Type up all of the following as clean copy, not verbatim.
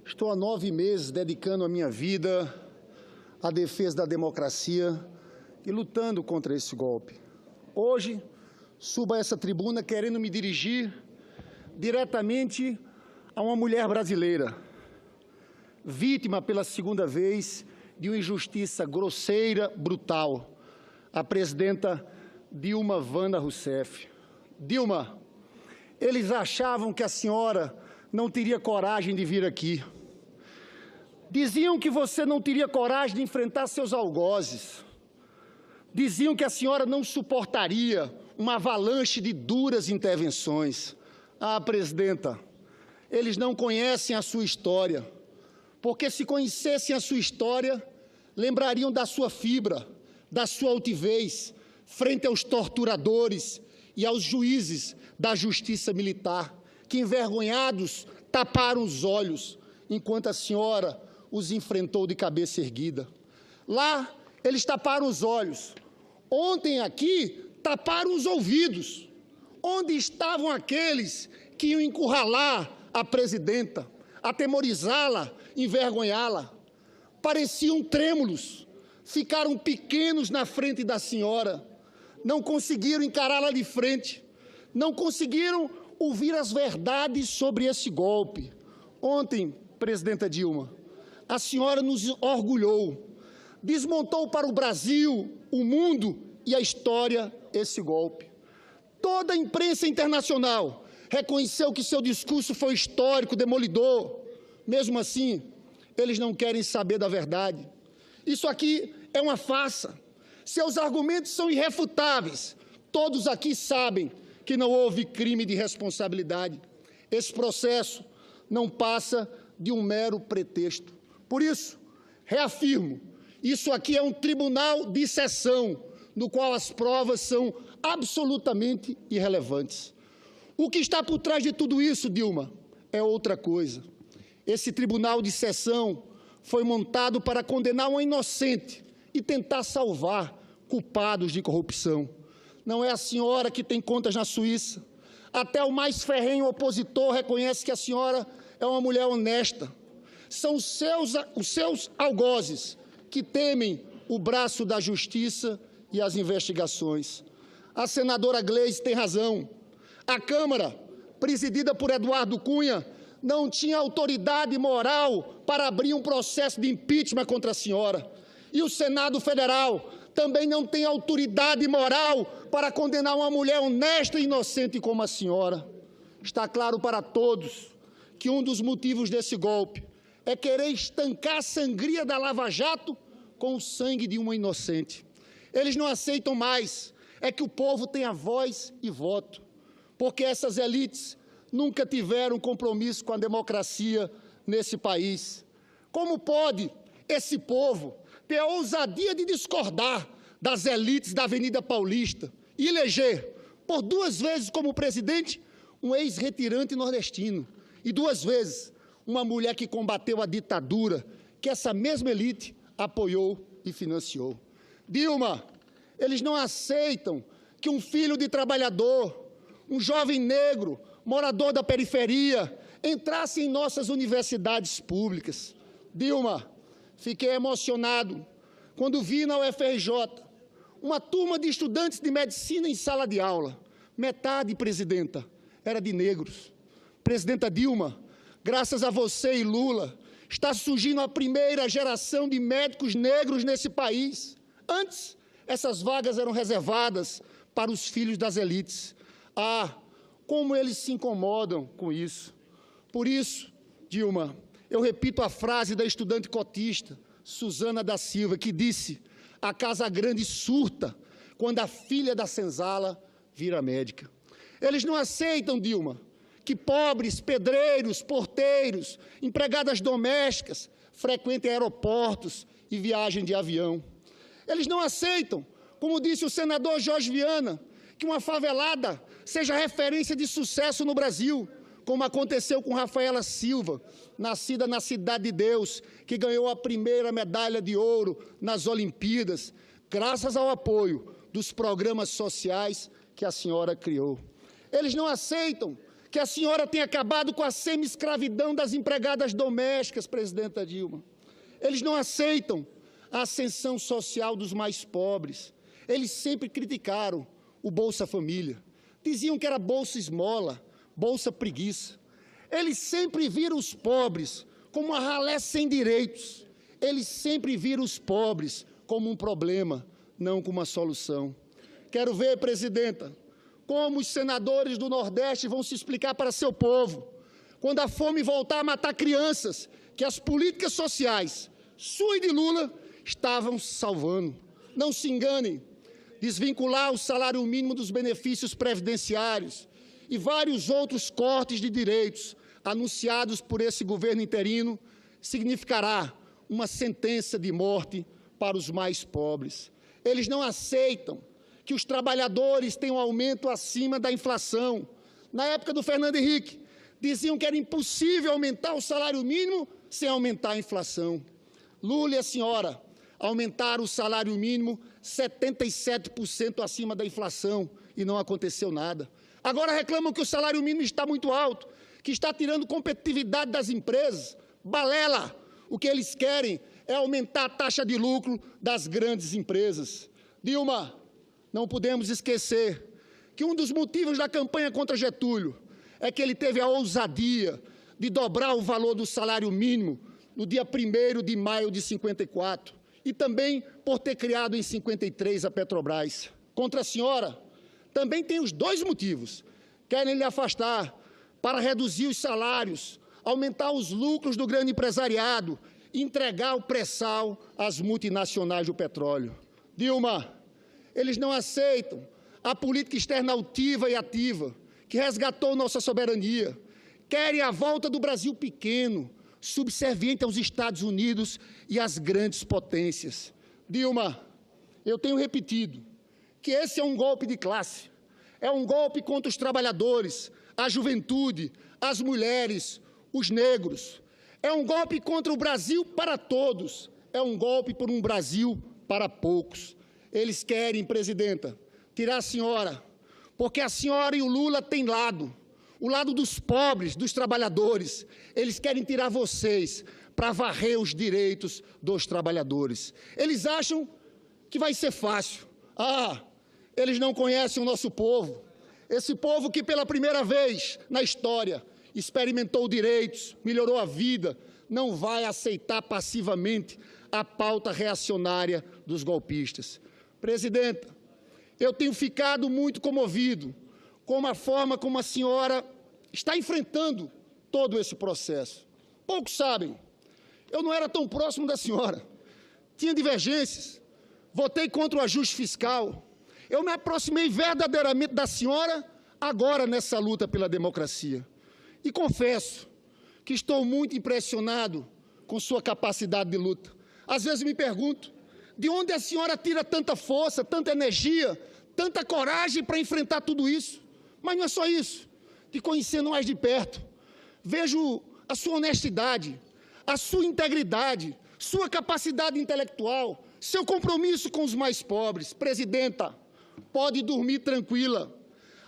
Estou há 9 meses dedicando a minha vida à defesa da democracia e lutando contra esse golpe. Hoje, subo a essa tribuna querendo me dirigir diretamente a uma mulher brasileira, vítima pela segunda vez de uma injustiça grosseira, brutal, a presidenta Dilma Wanda Rousseff. Dilma, eles achavam que a senhora não teria coragem de vir aqui. Diziam que você não teria coragem de enfrentar seus algozes. Diziam que a senhora não suportaria uma avalanche de duras intervenções. Ah, presidenta, eles não conhecem a sua história, porque se conhecessem a sua história, lembrariam da sua fibra, da sua altivez, frente aos torturadores e aos juízes da justiça militar, que envergonhados taparam os olhos, enquanto a senhora os enfrentou de cabeça erguida. Lá, eles taparam os olhos. Ontem aqui, taparam os ouvidos. Onde estavam aqueles que iam encurralar a presidenta, atemorizá-la, envergonhá-la? Pareciam trêmulos, ficaram pequenos na frente da senhora, não conseguiram encará-la de frente, não conseguiram ouvir as verdades sobre esse golpe. Ontem, presidenta Dilma, a senhora nos orgulhou, desmontou para o Brasil, o mundo e a história esse golpe. Toda a imprensa internacional reconheceu que seu discurso foi histórico, demolidor. Mesmo assim, eles não querem saber da verdade. Isso aqui é uma farsa. Seus argumentos são irrefutáveis. Todos aqui sabem que não houve crime de responsabilidade. Esse processo não passa de um mero pretexto. Por isso, reafirmo, isso aqui é um tribunal de exceção, no qual as provas são absolutamente irrelevantes. O que está por trás de tudo isso, Dilma, é outra coisa. Esse tribunal de exceção foi montado para condenar um inocente e tentar salvar culpados de corrupção. Não é a senhora que tem contas na Suíça. Até o mais ferrenho opositor reconhece que a senhora é uma mulher honesta. São os seus algozes que temem o braço da justiça e as investigações. A senadora Gleisi tem razão. A Câmara, presidida por Eduardo Cunha, não tinha autoridade moral para abrir um processo de impeachment contra a senhora. E o Senado Federal também não tem autoridade moral para condenar uma mulher honesta e inocente como a senhora. Está claro para todos que um dos motivos desse golpe é querer estancar a sangria da Lava Jato com o sangue de uma inocente. Eles não aceitam mais que o povo tenha voz e voto, porque essas elites nunca tiveram compromisso com a democracia nesse país. Como pode esse povo ter a ousadia de discordar das elites da Avenida Paulista e eleger, por 2 vezes como presidente, um ex-retirante nordestino e 2 vezes uma mulher que combateu a ditadura, que essa mesma elite apoiou e financiou? Dilma, eles não aceitam que um filho de trabalhador, um jovem negro, morador da periferia, entrasse em nossas universidades públicas. Dilma, fiquei emocionado quando vi na UFRJ uma turma de estudantes de medicina em sala de aula. Metade, presidenta, era de negros. Presidenta Dilma, graças a você e Lula, está surgindo a primeira geração de médicos negros nesse país. Antes, essas vagas eram reservadas para os filhos das elites. Ah, como eles se incomodam com isso. Por isso, Dilma, eu repito a frase da estudante cotista, Suzana da Silva, que disse: a Casa Grande surta quando a filha da senzala vira médica. Eles não aceitam, Dilma, que pobres, pedreiros, porteiros, empregadas domésticas frequentem aeroportos e viajem de avião. Eles não aceitam, como disse o senador Jorge Viana, que uma favelada seja referência de sucesso no Brasil, como aconteceu com Rafaela Silva, nascida na Cidade de Deus, que ganhou a primeira medalha de ouro nas Olimpíadas, graças ao apoio dos programas sociais que a senhora criou. Eles não aceitam que a senhora tem acabado com a semi-escravidão das empregadas domésticas, presidenta Dilma. Eles não aceitam a ascensão social dos mais pobres. Eles sempre criticaram o Bolsa Família. Diziam que era Bolsa Esmola, Bolsa Preguiça. Eles sempre viram os pobres como uma ralé sem direitos. Eles sempre viram os pobres como um problema, não como uma solução. Quero ver, presidenta, como os senadores do Nordeste vão se explicar para seu povo quando a fome voltar a matar crianças que as políticas sociais, sua e de Lula, estavam salvando. Não se enganem, desvincular o salário mínimo dos benefícios previdenciários e vários outros cortes de direitos anunciados por esse governo interino significará uma sentença de morte para os mais pobres. Eles não aceitam que os trabalhadores tenham aumento acima da inflação. Na época do Fernando Henrique, diziam que era impossível aumentar o salário mínimo sem aumentar a inflação. Lula e a senhora aumentaram o salário mínimo 77% acima da inflação e não aconteceu nada. Agora reclamam que o salário mínimo está muito alto, que está tirando competitividade das empresas. Balela! O que eles querem é aumentar a taxa de lucro das grandes empresas. Dilma, não podemos esquecer que um dos motivos da campanha contra Getúlio é que ele teve a ousadia de dobrar o valor do salário mínimo no dia 1º de maio de 54 e também por ter criado em 53 a Petrobras. Contra a senhora, também tem os dois motivos. Querem lhe afastar para reduzir os salários, aumentar os lucros do grande empresariado e entregar o pré-sal às multinacionais do petróleo. Dilma, eles não aceitam a política externa altiva e ativa, que resgatou nossa soberania. Querem a volta do Brasil pequeno, subserviente aos Estados Unidos e às grandes potências. Dilma, eu tenho repetido que esse é um golpe de classe, é um golpe contra os trabalhadores, a juventude, as mulheres, os negros. É um golpe contra o Brasil para todos, é um golpe por um Brasil para poucos. Eles querem, presidenta, tirar a senhora, porque a senhora e o Lula têm lado, o lado dos pobres, dos trabalhadores. Eles querem tirar vocês para varrer os direitos dos trabalhadores. Eles acham que vai ser fácil. Eles não conhecem o nosso povo. Esse povo que pela primeira vez na história experimentou direitos, melhorou a vida, não vai aceitar passivamente a pauta reacionária dos golpistas. Presidenta, eu tenho ficado muito comovido com a forma como a senhora está enfrentando todo esse processo. Poucos sabem, eu não era tão próximo da senhora, tinha divergências, votei contra o ajuste fiscal, eu me aproximei verdadeiramente da senhora agora nessa luta pela democracia. E confesso que estou muito impressionado com sua capacidade de luta. Às vezes me pergunto, de onde a senhora tira tanta força, tanta energia, tanta coragem para enfrentar tudo isso? Mas não é só isso. Te conhecendo mais de perto, vejo a sua honestidade, a sua integridade, sua capacidade intelectual, seu compromisso com os mais pobres. Presidenta, pode dormir tranquila.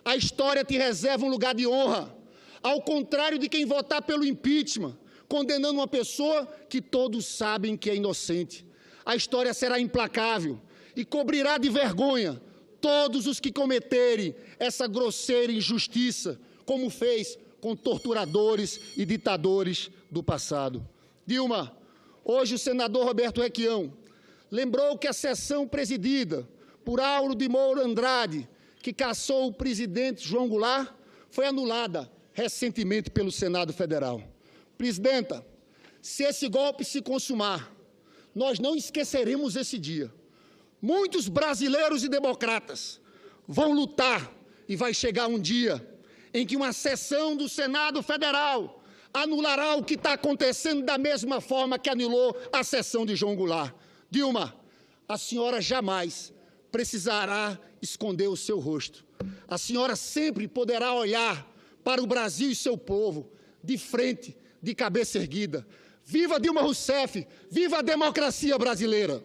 A história te reserva um lugar de honra, ao contrário de quem votar pelo impeachment, condenando uma pessoa que todos sabem que é inocente. A história será implacável e cobrirá de vergonha todos os que cometerem essa grosseira injustiça, como fez com torturadores e ditadores do passado. Dilma, hoje o senador Roberto Requião lembrou que a sessão presidida por Auro de Moura Andrade, que cassou o presidente João Goulart, foi anulada recentemente pelo Senado Federal. Presidenta, se esse golpe se consumar, nós não esqueceremos esse dia. Muitos brasileiros e democratas vão lutar e vai chegar um dia em que uma sessão do Senado Federal anulará o que está acontecendo da mesma forma que anulou a sessão de João Goulart. Dilma, a senhora jamais precisará esconder o seu rosto. A senhora sempre poderá olhar para o Brasil e seu povo de frente, de cabeça erguida. Viva Dilma Rousseff! Viva a democracia brasileira!